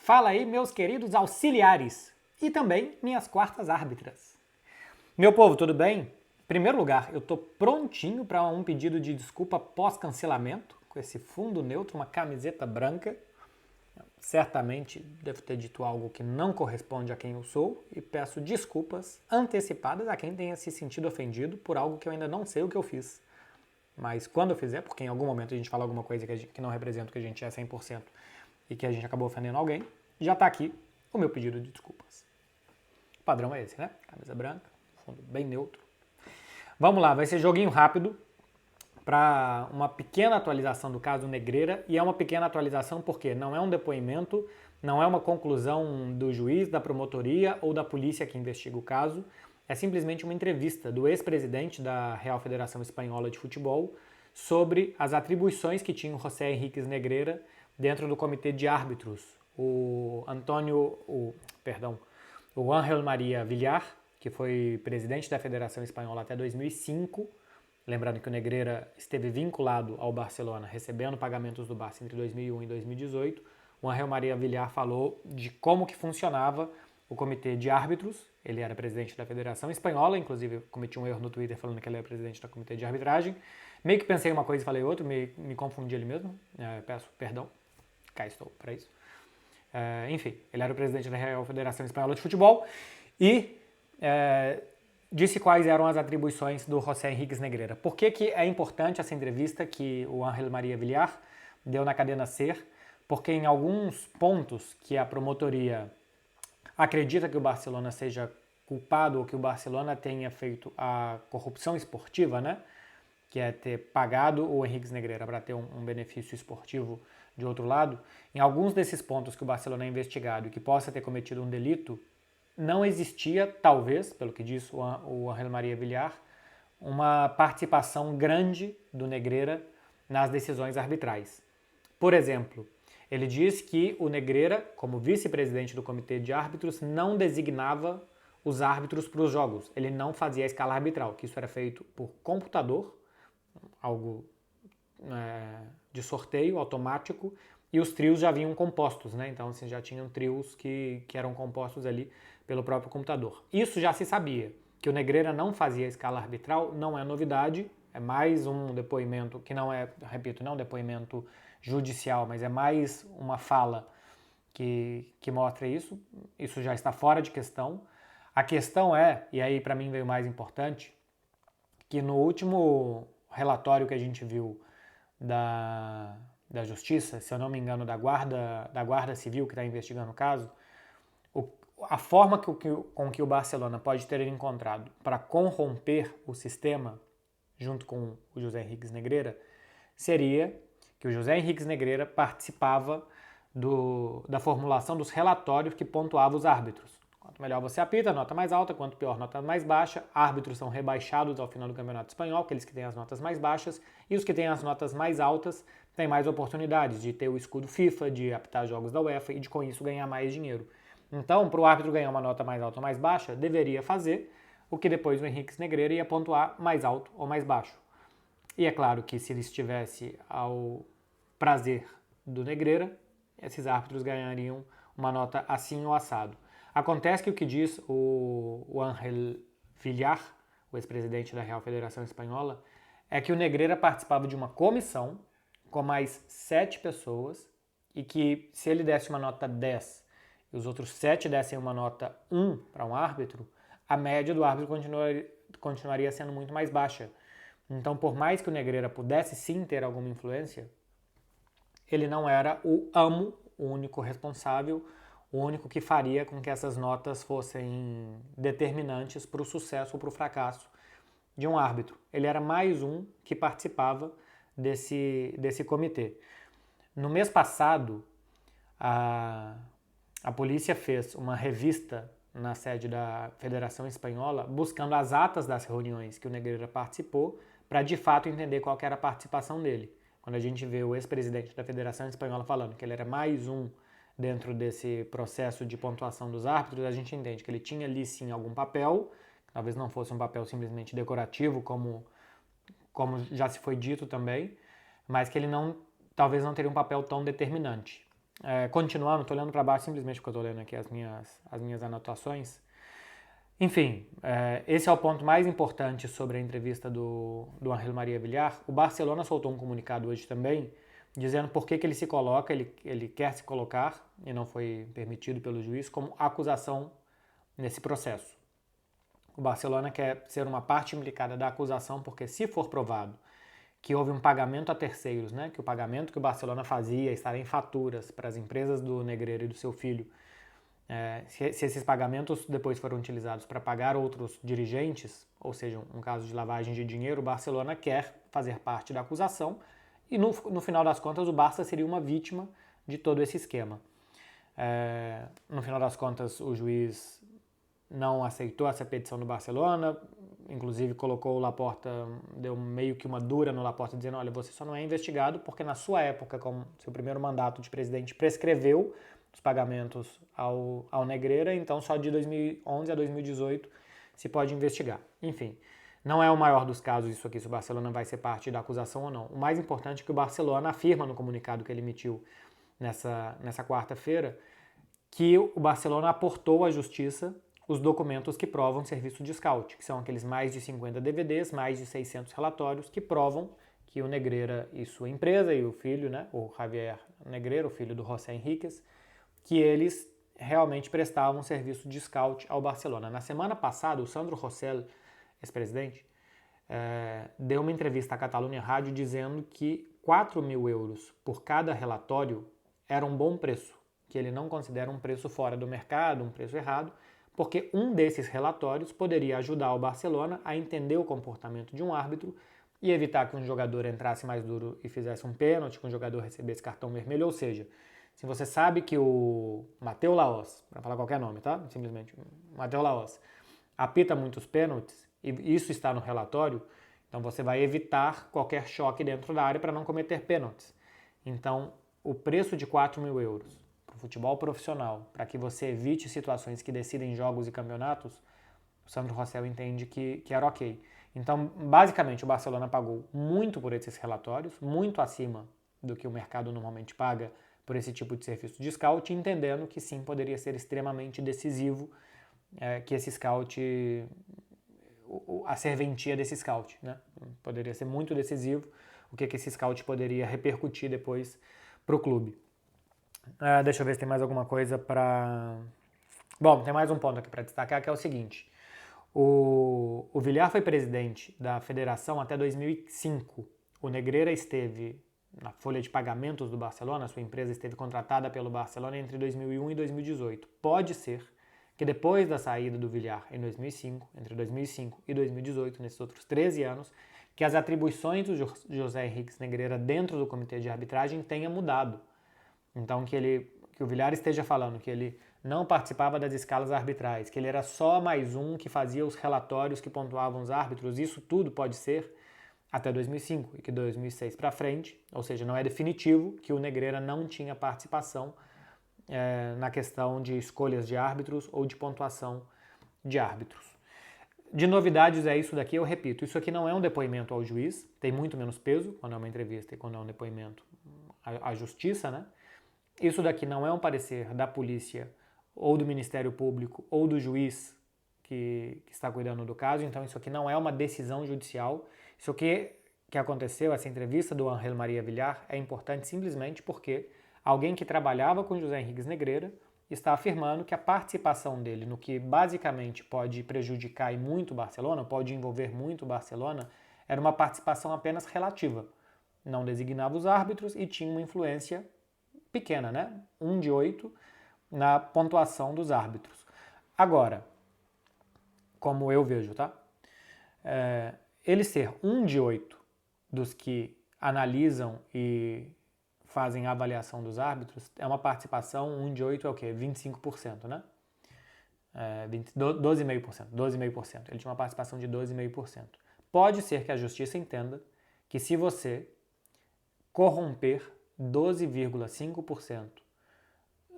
Fala aí, meus queridos auxiliares e também minhas quartas árbitras. Meu povo, tudo bem? Em primeiro lugar, eu tô prontinho para um pedido de desculpa pós-cancelamento, com esse fundo neutro, uma camiseta branca. Certamente devo ter dito algo que não corresponde a quem eu sou e peço desculpas antecipadas a quem tenha se sentido ofendido por algo que eu ainda não sei o que eu fiz. Mas quando eu fizer, porque em algum momento a gente fala alguma coisa que não representa o que a gente é 100% e que a gente acabou ofendendo alguém, já está aqui o meu pedido de desculpas. O padrão é esse, né? Camisa branca, fundo bem neutro. Vamos lá, vai ser joguinho rápido para uma pequena atualização do caso Negreira, e é uma pequena atualização porque não é um depoimento, não é uma conclusão do juiz, da promotoria ou da polícia que investiga o caso, é simplesmente uma entrevista do ex-presidente da Real Federação Espanhola de Futebol sobre as atribuições que tinha o José Henriques Negreira dentro do comitê de árbitros. O Ángel María Villar, que foi presidente da Federação Espanhola até 2005, lembrando que o Negreira esteve vinculado ao Barcelona, recebendo pagamentos do Barça entre 2001 e 2018, o Ángel María Villar falou de como que funcionava o comitê de árbitros. Ele era presidente da Federação Espanhola, inclusive eu cometi um erro no Twitter falando que ele era presidente do comitê de arbitragem. Meio que pensei uma coisa e falei outra, me confundi ali mesmo, peço perdão, cá estou para isso. Enfim, ele era o presidente da Real Federação Espanhola de Futebol e disse quais eram as atribuições do José Henriques Negreira. Por que é importante essa entrevista que o Ángel María Villar deu na cadena SER? Porque em alguns pontos que a promotoria acredita que o Barcelona seja culpado ou que o Barcelona tenha feito a corrupção esportiva, né? Que é ter pagado o Henriques Negreira para ter um benefício esportivo de outro lado, em alguns desses pontos que o Barcelona é investigado e que possa ter cometido um delito, não existia, talvez, pelo que diz o Ángel María Villar, uma participação grande do Negreira nas decisões arbitrais. Por exemplo, ele diz que o Negreira, como vice-presidente do comitê de árbitros, não designava os árbitros para os jogos. Ele não fazia a escala arbitral, que isso era feito por computador, algo de sorteio automático, e os trios já vinham compostos, né? Então assim, já tinham trios que eram compostos ali pelo próprio computador. Isso já se sabia. Que o Negreira não fazia a escala arbitral não é novidade, é mais um depoimento que não é, repito, não um depoimento judicial, mas é mais uma fala que mostra isso. Isso já está fora de questão. A questão é, e aí para mim veio o mais importante, que no último relatório que a gente viu da Justiça, se eu não me engano, da Guarda Civil que está investigando o caso, a forma com que o Barcelona pode ter encontrado para corromper o sistema, junto com o José Henriques Negreira, seria que o José Henriques Negreira participava da formulação dos relatórios que pontuavam os árbitros. Quanto melhor você apita, nota mais alta, quanto pior, nota mais baixa. Árbitros são rebaixados ao final do Campeonato Espanhol, aqueles que têm as notas mais baixas, e os que têm as notas mais altas têm mais oportunidades de ter o escudo FIFA, de apitar jogos da UEFA e de com isso ganhar mais dinheiro. Então, para o árbitro ganhar uma nota mais alta ou mais baixa, deveria fazer o que depois o Henriques Negreira ia pontuar mais alto ou mais baixo. E é claro que se ele estivesse ao prazer do Negreira, esses árbitros ganhariam uma nota assim ou assado. Acontece que o que diz o Ángel Villar, o ex-presidente da Real Federação Espanhola, é que o Negreira participava de uma comissão com mais 7 pessoas e que se ele desse uma nota 10 e os outros 7 dessem uma nota 1 para um árbitro, a média do árbitro continuaria sendo muito mais baixa. Então, por mais que o Negreira pudesse sim ter alguma influência, ele não era o amo, o único responsável, o único que faria com que essas notas fossem determinantes para o sucesso ou para o fracasso de um árbitro. Ele era mais um que participava desse comitê. No mês passado, a polícia fez uma revista na sede da Federação Espanhola buscando as atas das reuniões que o Negreira participou para de fato entender qual que era a participação dele. Quando a gente vê o ex-presidente da Federação Espanhola falando que ele era mais um dentro desse processo de pontuação dos árbitros, a gente entende que ele tinha ali sim algum papel, talvez não fosse um papel simplesmente decorativo, como já se foi dito também, mas que ele talvez não teria um papel tão determinante. Continuando, estou olhando para baixo simplesmente porque eu estou lendo aqui as minhas anotações. Enfim, esse é o ponto mais importante sobre a entrevista do Ángel María Villar. O Barcelona soltou um comunicado hoje também, dizendo por que ele se coloca, ele quer se colocar, e não foi permitido pelo juiz, como acusação nesse processo. O Barcelona quer ser uma parte implicada da acusação, porque se for provado que houve um pagamento a terceiros, né, que o pagamento que o Barcelona fazia estava em faturas para as empresas do Negreira e do seu filho, se esses pagamentos depois foram utilizados para pagar outros dirigentes, ou seja, um caso de lavagem de dinheiro, o Barcelona quer fazer parte da acusação e no final das contas o Barça seria uma vítima de todo esse esquema. No final das contas o juiz não aceitou essa petição do Barcelona, inclusive colocou o Laporta, deu meio que uma dura no Laporta, dizendo, olha, você só não é investigado porque na sua época, como seu primeiro mandato de presidente, prescreveu os pagamentos ao Negreira, então só de 2011 a 2018 se pode investigar. Enfim, não é o maior dos casos isso aqui, se o Barcelona vai ser parte da acusação ou não. O mais importante é que o Barcelona afirma no comunicado que ele emitiu nessa quarta-feira que o Barcelona aportou à justiça os documentos que provam serviço de scout, que são aqueles mais de 50 DVDs, mais de 600 relatórios que provam que o Negreira e sua empresa e o filho, né, o Javier Negreira, o filho do José Henríquez, que eles realmente prestavam serviço de scout ao Barcelona. Na semana passada, o Sandro Rosell, ex-presidente, deu uma entrevista à Catalunya Rádio dizendo que 4.000 euros por cada relatório era um bom preço, que ele não considera um preço fora do mercado, um preço errado, porque um desses relatórios poderia ajudar o Barcelona a entender o comportamento de um árbitro e evitar que um jogador entrasse mais duro e fizesse um pênalti, que um jogador recebesse cartão vermelho, ou seja, se você sabe que o Mateu Lahoz, para falar qualquer nome, tá? Simplesmente, Mateu Lahoz, apita muitos pênaltis, e isso está no relatório, então você vai evitar qualquer choque dentro da área para não cometer pênaltis. Então, o preço de 4.000 euros para o futebol profissional, para que você evite situações que decidem jogos e campeonatos, o Sandro Rosell entende que era ok. Então, basicamente, o Barcelona pagou muito por esses relatórios, muito acima do que o mercado normalmente paga por esse tipo de serviço de scout, entendendo que sim, poderia ser extremamente decisivo que esse scout, a serventia desse scout, né? Poderia ser muito decisivo o que esse scout poderia repercutir depois para o clube. Deixa eu ver se tem mais alguma coisa para... Bom, tem mais um ponto aqui para destacar, que é o seguinte. O Villar foi presidente da federação até 2005. O Negreira esteve na folha de pagamentos do Barcelona, sua empresa esteve contratada pelo Barcelona entre 2001 e 2018. Pode ser que depois da saída do Villar em 2005, entre 2005 e 2018, nesses outros 13 anos, que as atribuições do José Henrique Negreira dentro do comitê de arbitragem tenham mudado. Então que o Villar esteja falando que ele não participava das escalas arbitrais, que ele era só mais um que fazia os relatórios que pontuavam os árbitros, isso tudo pode ser até 2005 e que 2006 para frente, ou seja, não é definitivo que o Negreira não tinha participação na questão de escolhas de árbitros ou de pontuação de árbitros. De novidades é isso daqui, eu repito, isso aqui não é um depoimento ao juiz, tem muito menos peso quando é uma entrevista e quando é um depoimento à justiça, né? Isso daqui não é um parecer da polícia ou do Ministério Público ou do juiz que está cuidando do caso, então isso aqui não é uma decisão judicial. Isso aqui que aconteceu, essa entrevista do Ángel María Villar, é importante simplesmente porque alguém que trabalhava com José Henrique Negreira está afirmando que a participação dele no que basicamente pode prejudicar e muito o Barcelona, pode envolver muito o Barcelona, era uma participação apenas relativa. Não designava os árbitros e tinha uma influência pequena, né? 1 de 8 na pontuação dos árbitros. Agora, como eu vejo, tá? Ele ser 1 de 8 dos que analisam e fazem a avaliação dos árbitros é uma participação, 1 de 8 é o quê? 25%, né? 12,5%. Ele tinha uma participação de 12,5%. Pode ser que a justiça entenda que se você corromper 12,5%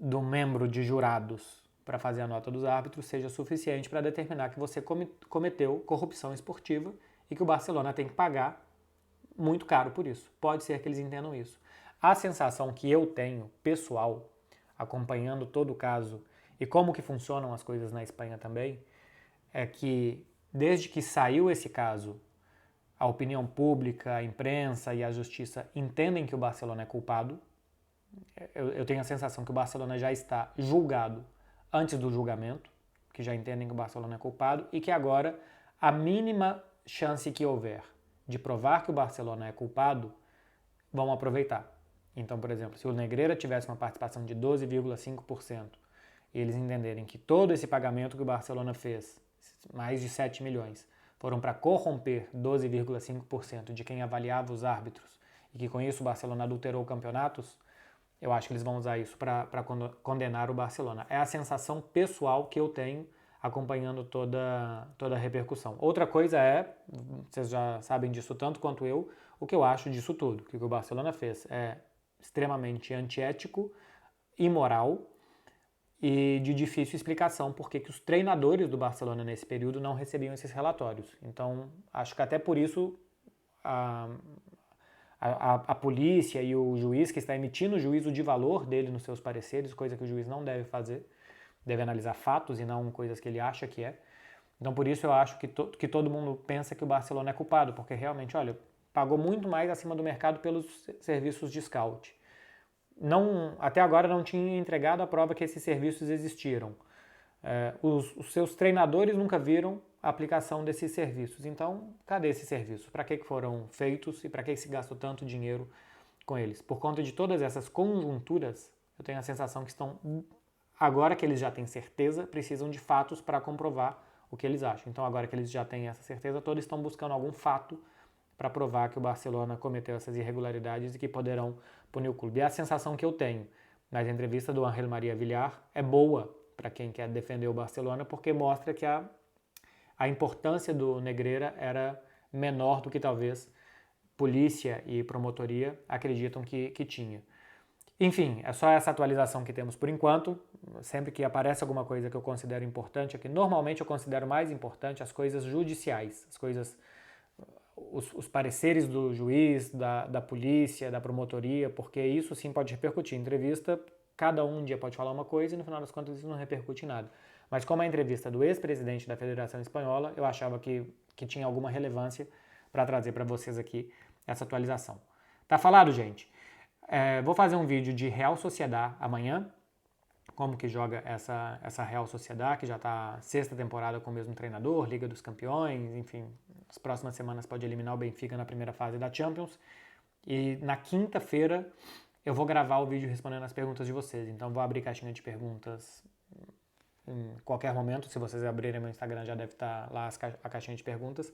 do membro de jurados para fazer a nota dos árbitros seja suficiente para determinar que você cometeu corrupção esportiva e que o Barcelona tem que pagar muito caro por isso. Pode ser que eles entendam isso. A sensação que eu tenho, pessoal, acompanhando todo o caso e como que funcionam as coisas na Espanha também, é que desde que saiu esse caso, a opinião pública, a imprensa e a justiça entendem que o Barcelona é culpado. Eu tenho a sensação que o Barcelona já está julgado antes do julgamento, que já entendem que o Barcelona é culpado e que agora a mínima chance que houver de provar que o Barcelona é culpado, vão aproveitar. Então, por exemplo, se o Negreira tivesse uma participação de 12,5% e eles entenderem que todo esse pagamento que o Barcelona fez, mais de 7 milhões, foram para corromper 12,5% de quem avaliava os árbitros e que com isso o Barcelona adulterou campeonatos, eu acho que eles vão usar isso para condenar o Barcelona. É a sensação pessoal que eu tenho acompanhando toda a repercussão. Outra coisa é, vocês já sabem disso tanto quanto eu, o que eu acho disso tudo. Que o que o Barcelona fez é extremamente antiético, imoral e de difícil explicação porque que os treinadores do Barcelona nesse período não recebiam esses relatórios. Então, acho que até por isso a polícia e o juiz que está emitindo o juízo de valor dele nos seus pareceres, coisa que o juiz não deve fazer, deve analisar fatos e não coisas que ele acha que é. Então, por isso eu acho que todo mundo pensa que o Barcelona é culpado, porque realmente, olha, pagou muito mais acima do mercado pelos serviços de scout. Até agora não tinha entregado a prova que esses serviços existiram. Os seus treinadores nunca viram a aplicação desses serviços. Então, cadê esses serviços? Para que foram feitos e para que se gastou tanto dinheiro com eles? Por conta de todas essas conjunturas, eu tenho a sensação que estão, agora que eles já têm certeza, precisam de fatos para comprovar o que eles acham. Então, agora que eles já têm essa certeza, todos estão buscando algum fato para provar que o Barcelona cometeu essas irregularidades e que poderão punir o clube. E a sensação que eu tenho nas entrevistas do Ángel María Villar é boa para quem quer defender o Barcelona, porque mostra que a importância do Negreira era menor do que talvez polícia e promotoria acreditam que tinha. Enfim, é só essa atualização que temos por enquanto. Sempre que aparece alguma coisa que eu considero importante aqui, normalmente eu considero mais importante as coisas judiciais, as coisas, os pareceres do juiz, da polícia, da promotoria, porque isso sim pode repercutir. Em entrevista, cada um dia pode falar uma coisa e no final das contas isso não repercute em nada. Mas como a entrevista do ex-presidente da Federação Espanhola, eu achava que tinha alguma relevância para trazer para vocês aqui essa atualização. Tá falado, gente? Vou fazer um vídeo de Real Sociedad amanhã, como que joga essa Real Sociedad, que já está sexta temporada com o mesmo treinador, Liga dos Campeões, enfim, nas próximas semanas pode eliminar o Benfica na primeira fase da Champions. E na quinta-feira eu vou gravar o vídeo respondendo as perguntas de vocês, então vou abrir caixinha de perguntas em qualquer momento. Se vocês abrirem meu Instagram já deve estar lá a caixinha de perguntas.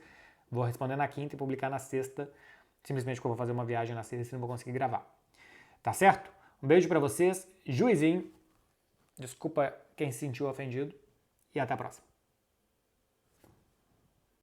Vou responder na quinta e publicar na sexta, simplesmente porque eu vou fazer uma viagem na sexta e não vou conseguir gravar. Tá certo? Um beijo pra vocês, juizinho, desculpa quem se sentiu ofendido e até a próxima.